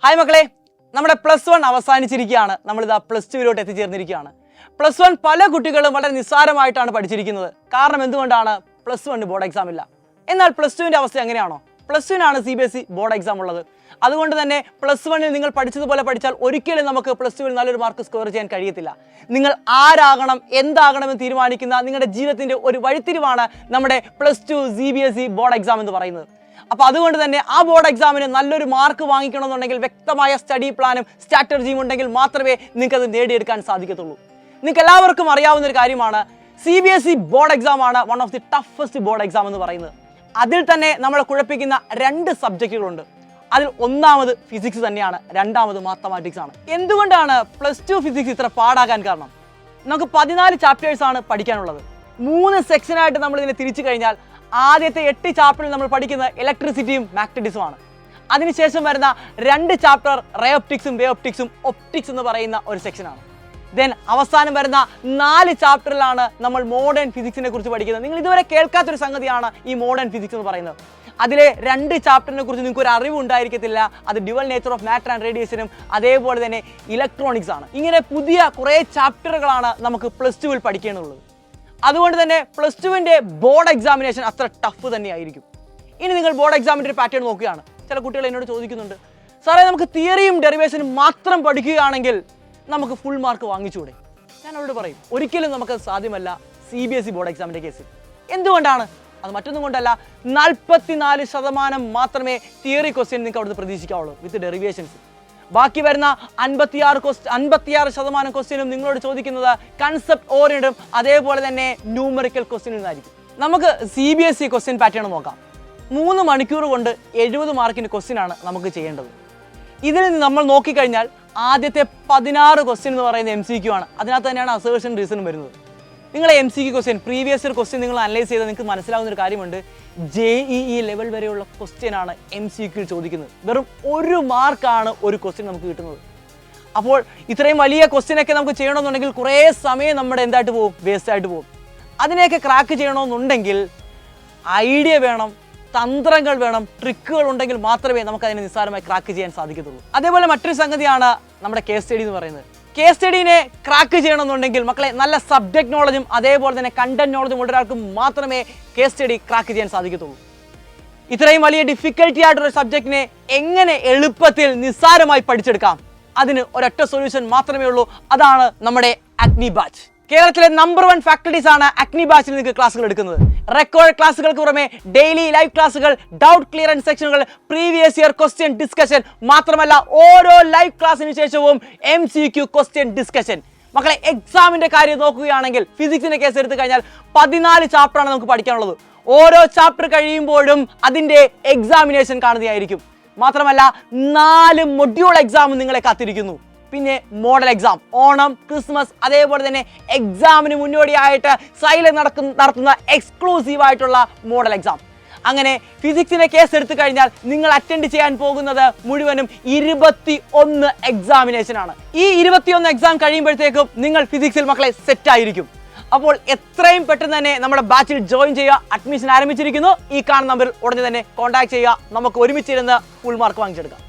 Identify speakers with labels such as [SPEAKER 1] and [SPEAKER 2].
[SPEAKER 1] Hi മക്കളെ, നമ്മുടെ +1 അവസാനിച്ചിരിക്കുകയാണ്. നമ്മളിതാ +2 എത്തിച്ചേർന്നിരിക്കുകയാണ്. +1 പല കുട്ടികളും വളരെ നിസ്സാരമായിട്ടാണ് പഠിച്ചിരിക്കുന്നത്. കാരണം എന്തുകൊണ്ടാണ്? +1 ബോർഡ് എക്സാം ഇല്ല. എന്നാൽ +2ന്റെ അവസ്ഥ എങ്ങനെയാണോ? +2 CBSE ബോർഡ് എക്സാം ഉള്ളത്. അതുകൊണ്ട് തന്നെ +1 നിങ്ങൾ പഠിച്ചതുപോലെ പഠിച്ചാൽ ഒരിക്കലും നമുക്ക് +2 നല്ലൊരു മാർക്ക് സ്കോർ ചെയ്യാൻ കഴിയത്തില്ല. നിങ്ങൾ ആരാകണം, എന്താകണമെന്ന് തീരുമാനിക്കുന്ന നിങ്ങളുടെ ജീവിതത്തിന്റെ ഒരു വഴിത്തിരിവാണ് നമ്മുടെ +2 CBSE ബോർഡ് എക്സാം എന്ന് പറയുന്നത്. അപ്പോൾ അതുകൊണ്ട് തന്നെ ആ ബോർഡ് എക്സാമിന് നല്ലൊരു മാർക്ക് വാങ്ങിക്കണമെന്നുണ്ടെങ്കിൽ വ്യക്തമായ സ്റ്റഡി പ്ലാനും സ്ട്രാറ്റജിയും ഉണ്ടെങ്കിൽ മാത്രമേ നിങ്ങൾക്ക് അത് നേടിയെടുക്കാൻ സാധിക്കത്തുള്ളൂ. നിങ്ങൾക്ക് എല്ലാവർക്കും അറിയാവുന്ന ഒരു കാര്യമാണ്, CBSE ബോർഡ് എക്സാം ആണ് one of the toughest board exam എന്ന് പറയുന്നത്. അതിൽ തന്നെ നമ്മളെ കുഴപ്പിക്കുന്ന 2 സബ്ജക്റ്റുകളുണ്ട്. അതിൽ ഒന്നാമത് ഫിസിക്സ് തന്നെയാണ്, രണ്ടാമത് മാത്തമാറ്റിക്സ് ആണ്. എന്തുകൊണ്ടാണ് +2 ഫിസിക്സ് ഇത്ര പാടാകാൻ കാരണം? നമുക്ക് 14 ചാപ്റ്റേഴ്സ് ആണ് പഠിക്കാനുള്ളത്. 3 സെക്ഷനായിട്ട് നമ്മൾ ഇതിനെ തിരിച്ചു കഴിഞ്ഞാൽ ആദ്യത്തെ 8 ചാപ്റ്ററിൽ നമ്മൾ പഠിക്കുന്നത് ഇലക്ട്രിസിറ്റിയും മാഗ്നറ്റിക്സും ആണ്. അതിനുശേഷം വരുന്ന 2 ചാപ്റ്റർ റേ ഒപ്റ്റിക്സും വേ ഒപ്റ്റിക്സും ഒപ്റ്റിക്സ് എന്ന് പറയുന്ന ഒരു സെക്ഷനാണ്. ദെൻ അവസാനം വരുന്ന 4 ചാപ്റ്ററിലാണ് നമ്മൾ മോഡേൺ ഫിസിക്സിനെ കുറിച്ച് പഠിക്കുന്നത്. നിങ്ങൾ ഇതുവരെ കേൾക്കാത്തൊരു സംഗതിയാണ് ഈ മോഡേൺ ഫിസിക്സ് എന്ന് പറയുന്നത്. അതിലെ 2 ചാപ്റ്ററിനെ കുറിച്ച് നിങ്ങൾക്ക് ഒരു അറിവ് ഉണ്ടായിരിക്കത്തില്ല. അത് dual nature of matter and റേഡിയേഷനും അതേപോലെ തന്നെ ഇലക്ട്രോണിക്സ് ആണ്. ഇങ്ങനെ പുതിയ കുറേ ചാപ്റ്ററുകളാണ് നമുക്ക് +2 പഠിക്കേണ്ടതുള്ളത്. അതുകൊണ്ട് തന്നെ +2ന്റെ ബോർഡ് എക്സാമിനേഷൻ അത്ര ടഫ് തന്നെയായിരിക്കും. ഇനി നിങ്ങൾ ബോർഡ് എക്സാമിൻ്റെ ഒരു പാറ്റേൺ നോക്കുകയാണ്. ചില കുട്ടികൾ എന്നോട് ചോദിക്കുന്നുണ്ട്, സാറേ നമുക്ക് തിയറിയും ഡെറിവേഷനും മാത്രം പഠിക്കുകയാണെങ്കിൽ നമുക്ക് ഫുൾ മാർക്ക് വാങ്ങിച്ചൂടെ? ഞാൻ അവരോട് പറയും, ഒരിക്കലും നമുക്കത് സാധ്യമല്ല CBSE ബോർഡ് എക്സാമിൻ്റെ കേസിൽ. എന്തുകൊണ്ടാണ്? അത് മറ്റൊന്നും കൊണ്ടല്ല, 44% മാത്രമേ തിയറി ക്വസ്റ്റ്യൻ നിങ്ങൾക്ക് അവിടുന്ന് പ്രതീക്ഷിക്കാവുള്ളൂ വിത്ത് ഡെറിവേഷൻസ്. ബാക്കി വരുന്ന 56% ക്വസ്റ്റ്യനും നിങ്ങളോട് ചോദിക്കുന്നത് കൺസെപ്റ്റ് ഓറിയന്റഡും അതേപോലെ തന്നെ ന്യൂമറിക്കൽ ക്വസ്റ്റ്യനും ആയിരിക്കും. നമുക്ക് CBSE ക്വസ്റ്റ്യൻ പാറ്റേൺ നോക്കാം. 3 മണിക്കൂർ കൊണ്ട് 70 മാർക്കിൻ്റെ ക്വസ്റ്റ്യൻ ആണ് നമുക്ക് ചെയ്യേണ്ടത്. ഇതിൽ നിന്ന് നമ്മൾ നോക്കിക്കഴിഞ്ഞാൽ ആദ്യത്തെ 16 ക്വസ്റ്റ്യൻ എന്ന് പറയുന്നത് MCQ ആണ്. അതിനകത്ത് തന്നെയാണ് അസേർഷൻ റീസണും വരുന്നത്. നിങ്ങളെ MCQ question, previous year question നിങ്ങൾ അനലൈസ് ചെയ്താൽ നിങ്ങൾക്ക് മനസ്സിലാവുന്ന ഒരു കാര്യമുണ്ട്. JEE ലെവൽ വരെയുള്ള ക്വസ്റ്റ്യൻ ആണ് MCQ ചോദിക്കുന്നത്. വെറും 1 മാർക്കാണ് ഒരു ക്വസ്റ്റ്യൻ നമുക്ക് കിട്ടുന്നത്. അപ്പോൾ ഇത്രയും വലിയ ക്വസ്റ്റ്യനൊക്കെ നമുക്ക് ചെയ്യണമെന്നുണ്ടെങ്കിൽ കുറേ സമയം നമ്മുടെ എന്തായിട്ട് പോകും? വേസ്റ്റ് ആയിട്ട് പോകും. അതിനെയൊക്കെ ക്രാക്ക് ചെയ്യണമെന്നുണ്ടെങ്കിൽ ഐഡിയ വേണം, തന്ത്രങ്ങൾ വേണം, ട്രിക്കുകൾ ഉണ്ടെങ്കിൽ മാത്രമേ നമുക്ക് അതിനെ നിസ്സാരമായി ക്രാക്ക് ചെയ്യാൻ സാധിക്കത്തുള്ളൂ. അതേപോലെ മറ്റൊരു സംഗതിയാണ് നമ്മുടെ കേസ് സ്റ്റഡി എന്ന് പറയുന്നത്. കേസ് സ്റ്റഡീനെ ക്രാക്ക് ചെയ്യണമെന്നുണ്ടെങ്കിൽ മക്കളെ നല്ല സബ്ജക്ട് നോളജും അതേപോലെ തന്നെ കണ്ടന്റ് നോളജും ഉള്ള ഒരാൾക്ക് മാത്രമേ കേസ് സ്റ്റഡി ക്രാക്ക് ചെയ്യാൻ സാധിക്കത്തുള്ളൂ. ഇത്രയും വലിയ ഡിഫിക്കൽട്ടി ആയിട്ടുള്ള സബ്ജക്റ്റിനെ എങ്ങനെ എളുപ്പത്തിൽ നിസ്സാരമായി പഠിച്ചെടുക്കാം? അതിന് ഒരൊറ്റ സൊല്യൂഷൻ മാത്രമേ ഉള്ളൂ. അതാണ് നമ്മുടെ അഗ്നി ബാച്ച്. കേരളത്തിലെ നമ്പർ 1 ഫാക്കൽറ്റീസ് ആണ് അഗ്നി ബാച്ചിൽ നിങ്ങൾക്ക് ക്ലാസ്സുകൾ എടുക്കുന്നത്. റെക്കോർഡ് ക്ലാസ്സുകൾക്ക് പുറമെ ഡെയിലി ലൈവ് ക്ലാസ്സുകൾ, ഡൗട്ട് ക്ലിയറൻസ് സെക്ഷനുകൾ, പ്രീവിയസ് ഇയർ ക്വസ്റ്റ്യൻ ഡിസ്കഷൻ, മാത്രമല്ല ഓരോ ലൈവ് ക്ലാസ്സിന് ശേഷവും MCQ ക്വസ്റ്റ്യൻ ഡിസ്കഷൻ. മക്കളെ എക്സാമിന്റെ കാര്യം നോക്കുകയാണെങ്കിൽ ഫിസിക്സിന്റെ കേസ് എടുത്തു കഴിഞ്ഞാൽ 14 ചാപ്റ്ററാണ് നമുക്ക് പഠിക്കാനുള്ളത്. ഓരോ ചാപ്റ്റർ കഴിയുമ്പോഴും അതിന്റെ എക്സാമിനേഷൻ കാണുന്നതായിരിക്കും. മാത്രമല്ല 4 മൊഡ്യൂൾ എക്സാം നിങ്ങളെ കാത്തിരിക്കുന്നു. പിന്നെ മോഡൽ എക്സാം, ഓണം, ക്രിസ്മസ്, അതേപോലെ തന്നെ എക്സാമിന് മുന്നോടിയായിട്ട് സൈലം നടത്തുന്ന എക്സ്ക്ലൂസീവ് ആയിട്ടുള്ള മോഡൽ എക്സാം. അങ്ങനെ ഫിസിക്സിന്റെ കേസ് എടുത്തു കഴിഞ്ഞാൽ നിങ്ങൾ അറ്റൻഡ് ചെയ്യാൻ പോകുന്നത് മുഴുവനും 21 എക്സാമിനേഷൻ ആണ്. ഈ 21 എക്സാം കഴിയുമ്പോഴത്തേക്കും നിങ്ങൾ ഫിസിക്സിൽ മക്കളെ സെറ്റ് ആയിരിക്കും. അപ്പോൾ എത്രയും പെട്ടെന്ന് തന്നെ നമ്മുടെ ബാച്ചിൽ ജോയിൻ ചെയ്യുക. അഡ്മിഷൻ ആരംഭിച്ചിരിക്കുന്നു. ഈ കാണുന്ന നമ്പറിൽ ഉടനെ തന്നെ കോൺടാക്ട് ചെയ്യുക. നമുക്ക് ഒരുമിച്ചിരുന്ന് ഫുൾ മാർക്ക് വാങ്ങിച്ചെടുക്കാം.